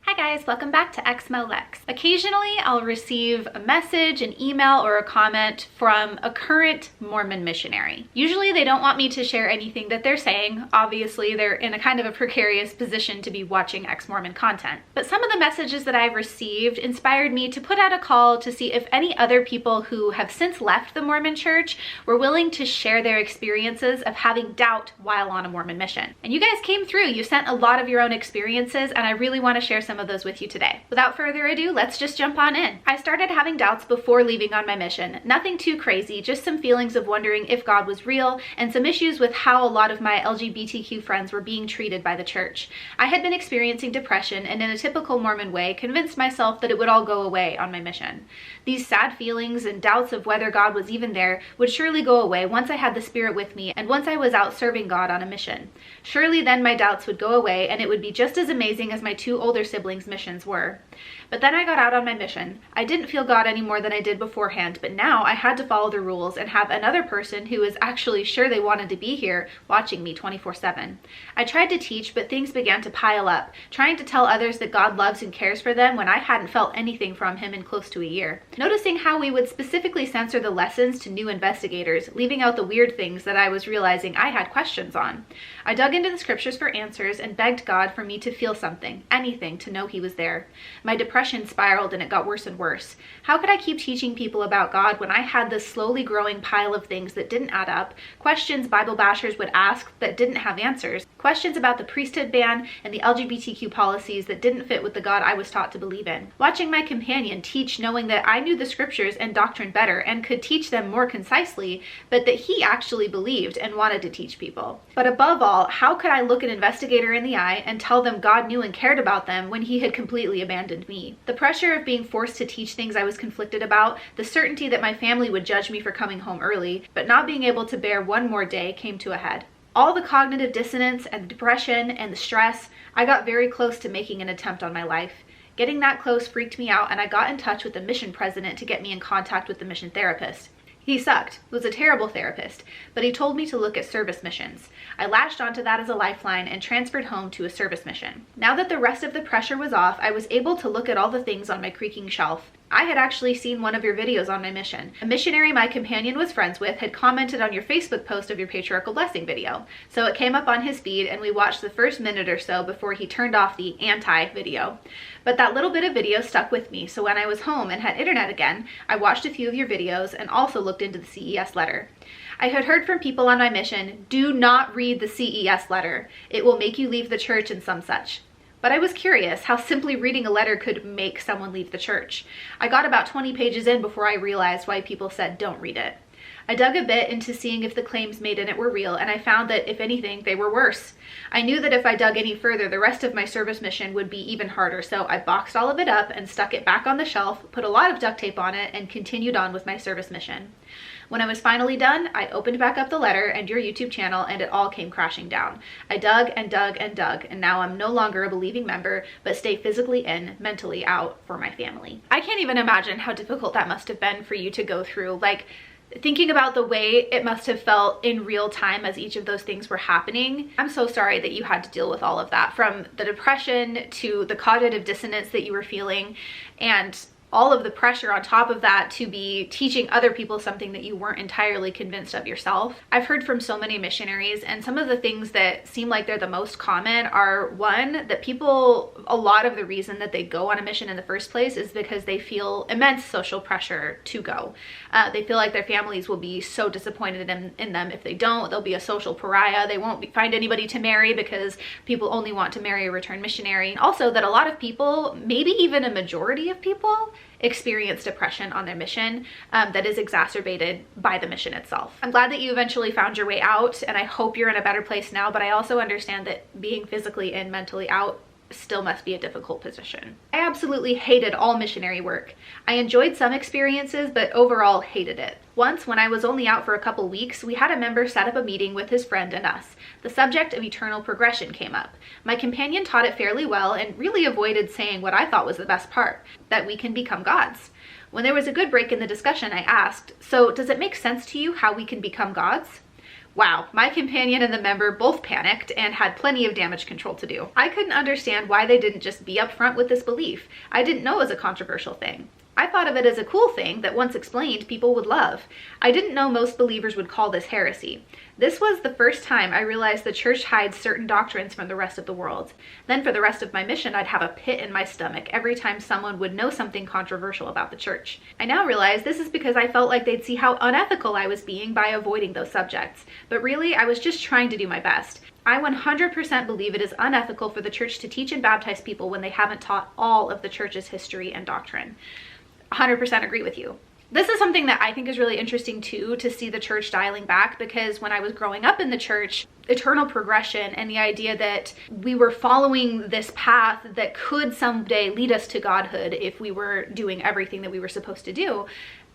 Hi guys, welcome back to exmolex. Occasionally I'll receive a message, an email, or a comment from a current Mormon missionary. Usually they don't want me to share anything that they're saying. Obviously they're in a kind of a precarious position to be watching ex-Mormon content. But some of the messages that I've received inspired me to put out a call to see if any other people who have since left the Mormon church were willing to share their experiences of having doubt while on a Mormon mission. And you guys came through. You sent a lot of your own experiences, and I really want to share some of those with you today. Without further ado, let's just jump on in. I started having doubts before leaving on my mission. Nothing too crazy, just some feelings of wondering if God was real and some issues with how a lot of my LGBTQ friends were being treated by the church. I had been experiencing depression and in a typical Mormon way convinced myself that it would all go away on my mission. These sad feelings and doubts of whether God was even there would surely go away once I had the Spirit with me and once I was out serving God on a mission. Surely then my doubts would go away and it would be just as amazing as my two older siblings' missions were. But then I got out on my mission. I didn't feel God any more than I did beforehand, but now I had to follow the rules and have another person who was actually sure they wanted to be here watching me 24/7. I tried to teach, but things began to pile up, trying to tell others that God loves and cares for them when I hadn't felt anything from him in close to a year. Noticing how we would specifically censor the lessons to new investigators, leaving out the weird things that I was realizing I had questions on. I dug into the scriptures for answers and begged God for me to feel something, anything, to know he was there. My depression spiraled and it got worse and worse. How could I keep teaching people about God when I had this slowly growing pile of things that didn't add up, questions Bible bashers would ask that didn't have answers, questions about the priesthood ban and the LGBTQ policies that didn't fit with the God I was taught to believe in? Watching my companion teach knowing that I knew the scriptures and doctrine better and could teach them more concisely, but that he actually believed and wanted to teach people. But above all, how could I look an investigator in the eye and tell them God knew and cared about them when he had completely abandoned me? The pressure of being forced to teach things I was conflicted about, the certainty that my family would judge me for coming home early, but not being able to bear one more day came to a head. All the cognitive dissonance and the depression and the stress, I got very close to making an attempt on my life. Getting that close freaked me out and I got in touch with the mission president to get me in contact with the mission therapist. He sucked, was a terrible therapist, but he told me to look at service missions. I latched onto that as a lifeline and transferred home to a service mission. Now that the rest of the pressure was off, I was able to look at all the things on my creaking shelf. I had actually seen one of your videos on my mission. A missionary my companion was friends with had commented on your Facebook post of your patriarchal blessing video. So it came up on his feed and we watched the first minute or so before he turned off the anti-video. But that little bit of video stuck with me, so when I was home and had internet again, I watched a few of your videos and also looked into the CES letter. I had heard from people on my mission, do not read the CES letter. It will make you leave the church and some such. But I was curious how simply reading a letter could make someone leave the church. I got about 20 pages in before I realized why people said don't read it. I dug a bit into seeing if the claims made in it were real, and I found that, if anything, they were worse. I knew that if I dug any further, the rest of my service mission would be even harder, so I boxed all of it up and stuck it back on the shelf, put a lot of duct tape on it, and continued on with my service mission. When I was finally done, I opened back up the letter and your YouTube channel and it all came crashing down. I dug and dug and dug, and now I'm no longer a believing member, but stay physically in, mentally out for my family. I can't even imagine how difficult that must have been for you to go through. Like, thinking about the way it must have felt in real time as each of those things were happening. I'm so sorry that you had to deal with all of that, from the depression to the cognitive dissonance that you were feeling, and all of the pressure on top of that to be teaching other people something that you weren't entirely convinced of yourself. I've heard from so many missionaries, and some of the things that seem like they're the most common are, one, that people, a lot of the reason that they go on a mission in the first place is because they feel immense social pressure to go. They feel like their families will be so disappointed in them if they don't. They'll be a social pariah. They won't find anybody to marry because people only want to marry a returned missionary. Also, that a lot of people, maybe even a majority of people, experience depression on their mission that is exacerbated by the mission itself. I'm glad that you eventually found your way out, and I hope you're in a better place now, but I also understand that being physically and mentally out still must be a difficult position. I absolutely hated all missionary work. I enjoyed some experiences, but overall hated it. Once, when I was only out for a couple weeks, we had a member set up a meeting with his friend and us. The subject of eternal progression came up. My companion taught it fairly well and really avoided saying what I thought was the best part, that we can become gods. When there was a good break in the discussion, I asked, so does it make sense to you how we can become gods? Wow, my companion and the member both panicked and had plenty of damage control to do. I couldn't understand why they didn't just be upfront with this belief. I didn't know it was a controversial thing. I thought of it as a cool thing that once explained, people would love. I didn't know most believers would call this heresy. This was the first time I realized the church hides certain doctrines from the rest of the world. Then for the rest of my mission, I'd have a pit in my stomach every time someone would know something controversial about the church. I now realize this is because I felt like they'd see how unethical I was being by avoiding those subjects. But really, I was just trying to do my best. I 100% believe it is unethical for the church to teach and baptize people when they haven't taught all of the church's history and doctrine. 100% agree with you. This is something that I think is really interesting too, to see the church dialing back, because when I was growing up in the church, eternal progression and the idea that we were following this path that could someday lead us to godhood if we were doing everything that we were supposed to do,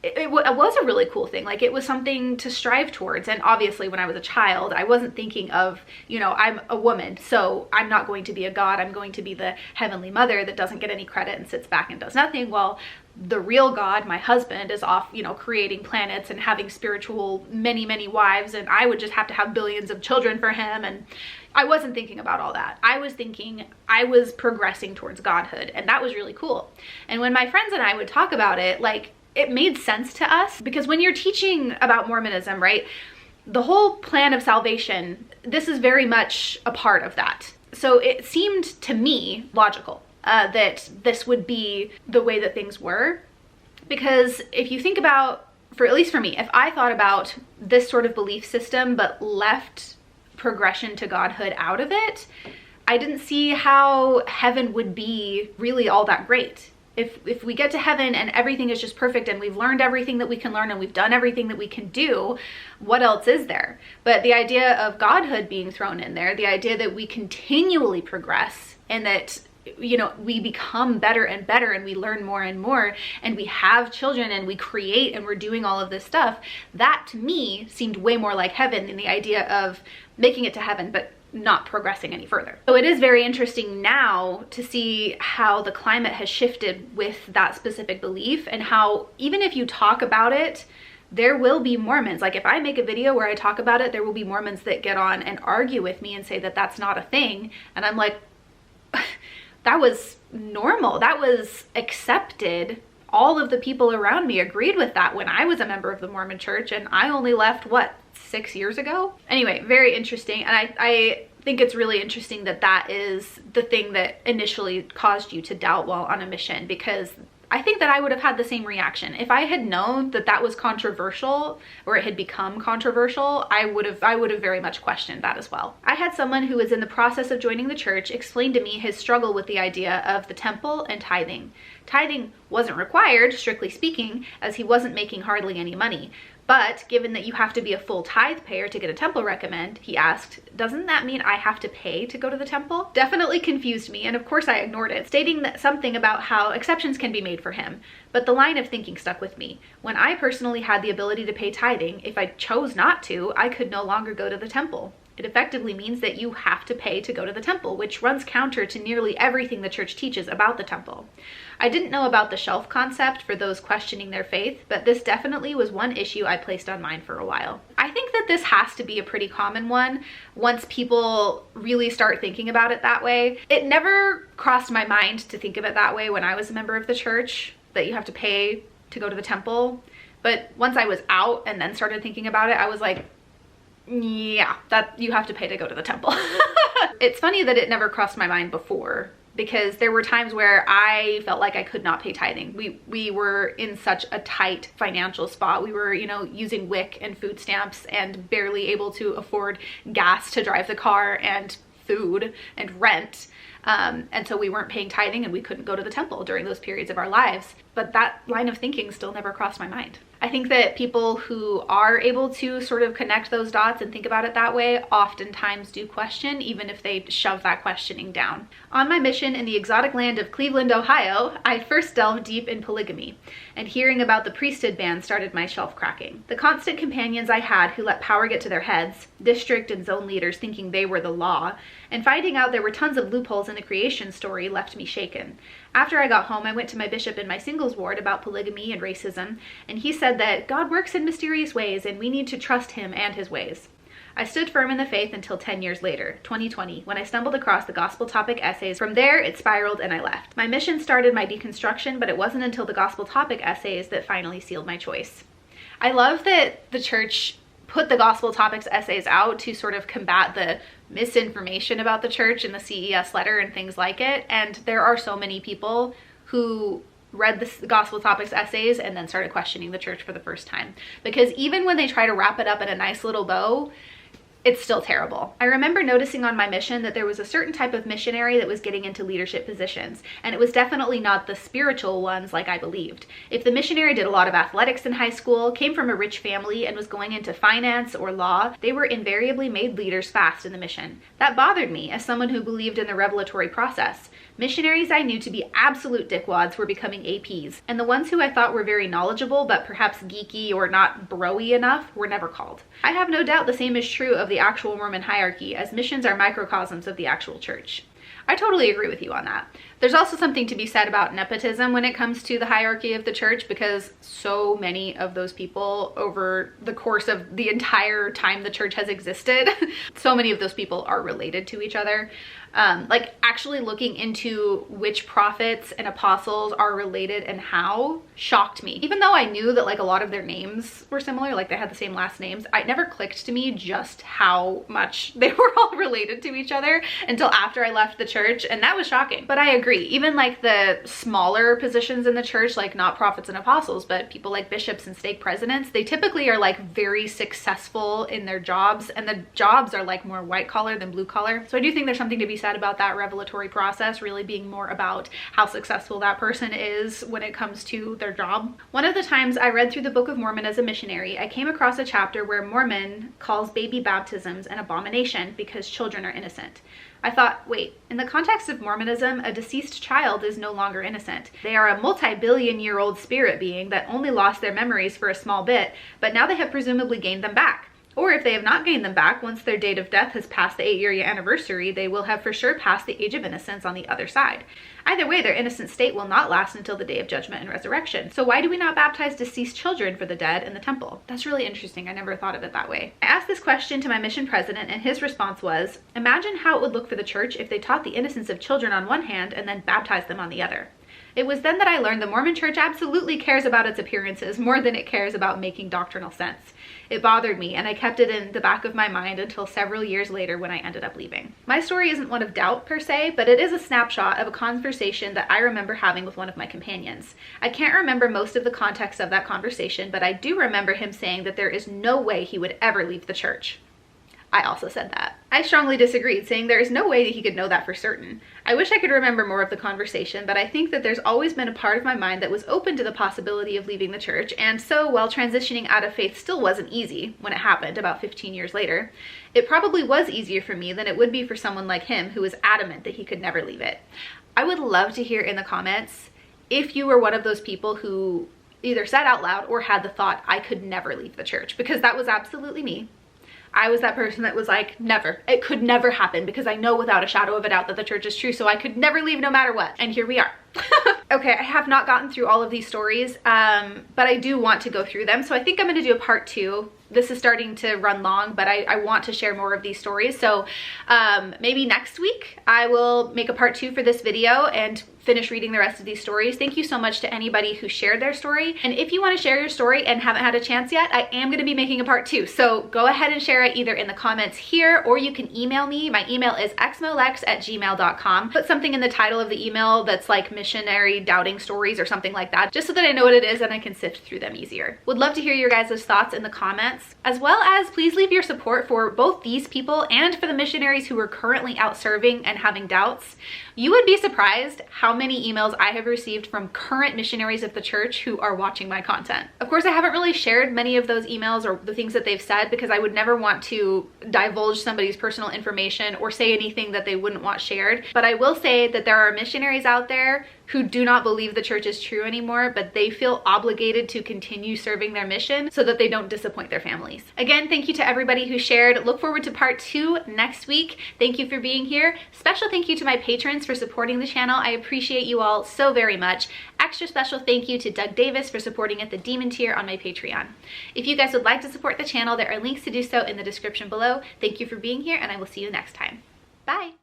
it was a really cool thing. Like, it was something to strive towards. And obviously when I was a child, I wasn't thinking of, you know, I'm a woman, so I'm not going to be a god. I'm going to be the heavenly mother that doesn't get any credit and sits back and does nothing. Well, the real God, my husband, is off, you know, creating planets and having spiritual many wives, and I would just have to have billions of children for him. And I wasn't thinking about all that. I was thinking I was progressing towards godhood, and that was really cool. And when my friends and I would talk about it, like, it made sense to us, because when you're teaching about Mormonism, right, the whole plan of salvation, this is very much a part of that. So it seemed to me logical that this would be the way that things were. Because if you think about, at least for me, if I thought about this sort of belief system but left progression to godhood out of it, I didn't see how heaven would be really all that great. If we get to heaven and everything is just perfect and we've learned everything that we can learn and we've done everything that we can do, what else is there? But the idea of godhood being thrown in there, the idea that we continually progress and that, you know, we become better and better and we learn more and more and we have children and we create and we're doing all of this stuff, that to me seemed way more like heaven than the idea of making it to heaven but not progressing any further. So it is very interesting now to see how the climate has shifted with that specific belief, and how even if you talk about it, there will be Mormons. Like, if I make a video where I talk about it, there will be Mormons that get on and argue with me and say that that's not a thing. And I'm like, that was normal. That was accepted. All of the people around me agreed with that when I was a member of the Mormon church, and I only left, what, 6 years ago? Anyway, very interesting. And I think it's really interesting that that is the thing that initially caused you to doubt while on a mission, because I think that I would have had the same reaction. If I had known that that was controversial, or it had become controversial, I would have very much questioned that as well. I had someone who was in the process of joining the church explain to me his struggle with the idea of the temple and tithing. Tithing wasn't required, strictly speaking, as he wasn't making hardly any money. But given that you have to be a full tithe payer to get a temple recommend, he asked, doesn't that mean I have to pay to go to the temple? Definitely confused me, and of course I ignored it, stating that something about how exceptions can be made for him. But the line of thinking stuck with me. When I personally had the ability to pay tithing, if I chose not to, I could no longer go to the temple. It effectively means that you have to pay to go to the temple, which runs counter to nearly everything the church teaches about the temple. I didn't know about the shelf concept for those questioning their faith, but this definitely was one issue I placed on mine for a while. I think that this has to be a pretty common one once people really start thinking about it that way. It never crossed my mind to think of it that way when I was a member of the church, that you have to pay to go to the temple. But once I was out and then started thinking about it, I was like, yeah, that you have to pay to go to the temple. It's funny that it never crossed my mind before, because there were times where I felt like I could not pay tithing. We were in such a tight financial spot. We were, you know, using WIC and food stamps and barely able to afford gas to drive the car and food and rent. And so we weren't paying tithing and we couldn't go to the temple during those periods of our lives. But that line of thinking still never crossed my mind. I think that people who are able to sort of connect those dots and think about it that way oftentimes do question, even if they shove that questioning down. On my mission in the exotic land of Cleveland, Ohio, I first delved deep in polygamy, and hearing about the priesthood ban started my shelf cracking. The constant companions I had who let power get to their heads, district and zone leaders thinking they were the law, and finding out there were tons of loopholes in the creation story left me shaken. After I got home, I went to my bishop in my singles ward about polygamy and racism, and he said that God works in mysterious ways and we need to trust him and his ways. I stood firm in the faith until 10 years later, 2020, when I stumbled across the gospel topic essays. From there, it spiraled and I left. My mission started my deconstruction, but it wasn't until the gospel topic essays that finally sealed my choice. I love that the church put the gospel topics essays out to sort of combat the misinformation about the church in the CES letter and things like it. And there are so many people who read the gospel topics essays and then started questioning the church for the first time. Because even when they try to wrap it up in a nice little bow, it's still terrible. I remember noticing on my mission that there was a certain type of missionary that was getting into leadership positions, and it was definitely not the spiritual ones like I believed. If the missionary did a lot of athletics in high school, came from a rich family, and was going into finance or law, they were invariably made leaders fast in the mission. That bothered me as someone who believed in the revelatory process. Missionaries I knew to be absolute dickwads were becoming APs, and the ones who I thought were very knowledgeable but perhaps geeky or not bro-y enough were never called. I have no doubt the same is true of the actual Mormon hierarchy, as missions are microcosms of the actual church. I totally agree with you on that. There's also something to be said about nepotism when it comes to the hierarchy of the church, because so many of those people over the course of the entire time the church has existed, so many of those people are related to each other. Like actually looking into which prophets and apostles are related and how shocked me. Even though I knew that like a lot of their names were similar, like they had the same last names, it never clicked to me just how much they were all related to each other until after I left the church, and that was shocking. But I agree, even like the smaller positions in the church, like not prophets and apostles, but people like bishops and stake presidents, they typically are like very successful in their jobs, and the jobs are like more white collar than blue collar. So I do think there's something to be said about that revelatory process really being more about how successful that person is when it comes to their job. One of the times I read through the Book of Mormon as a missionary, I came across a chapter where Mormon calls baby baptisms an abomination because children are innocent. I thought, wait, in the context of Mormonism, a deceased child is no longer innocent. They are a multi-billion-year-old spirit being that only lost their memories for a small bit, but now they have presumably gained them back. Or if they have not gained them back, once their date of death has passed the 8-year anniversary, they will have for sure passed the age of innocence on the other side. Either way, their innocent state will not last until the day of judgment and resurrection. So why do we not baptize deceased children for the dead in the temple? That's really interesting. I never thought of it that way. I asked this question to my mission president, and his response was, imagine how it would look for the church if they taught the innocence of children on one hand and then baptized them on the other. It was then that I learned the Mormon church absolutely cares about its appearances more than it cares about making doctrinal sense. It bothered me, and I kept it in the back of my mind until several years later when I ended up leaving. My story isn't one of doubt per se, but it is a snapshot of a conversation that I remember having with one of my companions. I can't remember most of the context of that conversation, but I do remember him saying that there is no way he would ever leave the church. I also said that. I strongly disagreed, saying there is no way that he could know that for certain. I wish I could remember more of the conversation, but I think that there's always been a part of my mind that was open to the possibility of leaving the church, and so while transitioning out of faith still wasn't easy when it happened about 15 years later, it probably was easier for me than it would be for someone like him who was adamant that he could never leave it. I would love to hear in the comments if you were one of those people who either said out loud or had the thought, I could never leave the church, because that was absolutely me. I was that person that was like, never. It could never happen because I know without a shadow of a doubt that the church is true, so I could never leave no matter what. And here we are. Okay, I have not gotten through all of these stories, but I do want to go through them. So I think I'm going to do a part 2. This is starting to run long, but I want to share more of these stories. So maybe next week I will make a part 2 for this video and finish reading the rest of these stories. Thank you so much to anybody who shared their story. And if you want to share your story and haven't had a chance yet, I am going to be making a part 2. So go ahead and share it either in the comments here, or you can email me. My email is exmolex@gmail.com. Put something in the title of the email that's like missionary doubting stories or something like that, just so that I know what it is and I can sift through them easier. Would love to hear your guys' thoughts in the comments, as well as please leave your support for both these people and for the missionaries who are currently out serving and having doubts. You would be surprised how many emails I have received from current missionaries of the church who are watching my content. Of course, I haven't really shared many of those emails or the things that they've said because I would never want to divulge somebody's personal information or say anything that they wouldn't want shared. But I will say that there are missionaries out there who do not believe the church is true anymore, but they feel obligated to continue serving their mission so that they don't disappoint their families. Again, thank you to everybody who shared. Look forward to part 2 next week. Thank you for being here. Special thank you to my patrons for supporting the channel. I appreciate you all so very much. extra special thank you to Doug Davis for supporting at the Demon tier on my Patreon. If you guys would like to support the channel, there are links to do so in the description below. Thank you for being here, and I will see you next time. Bye!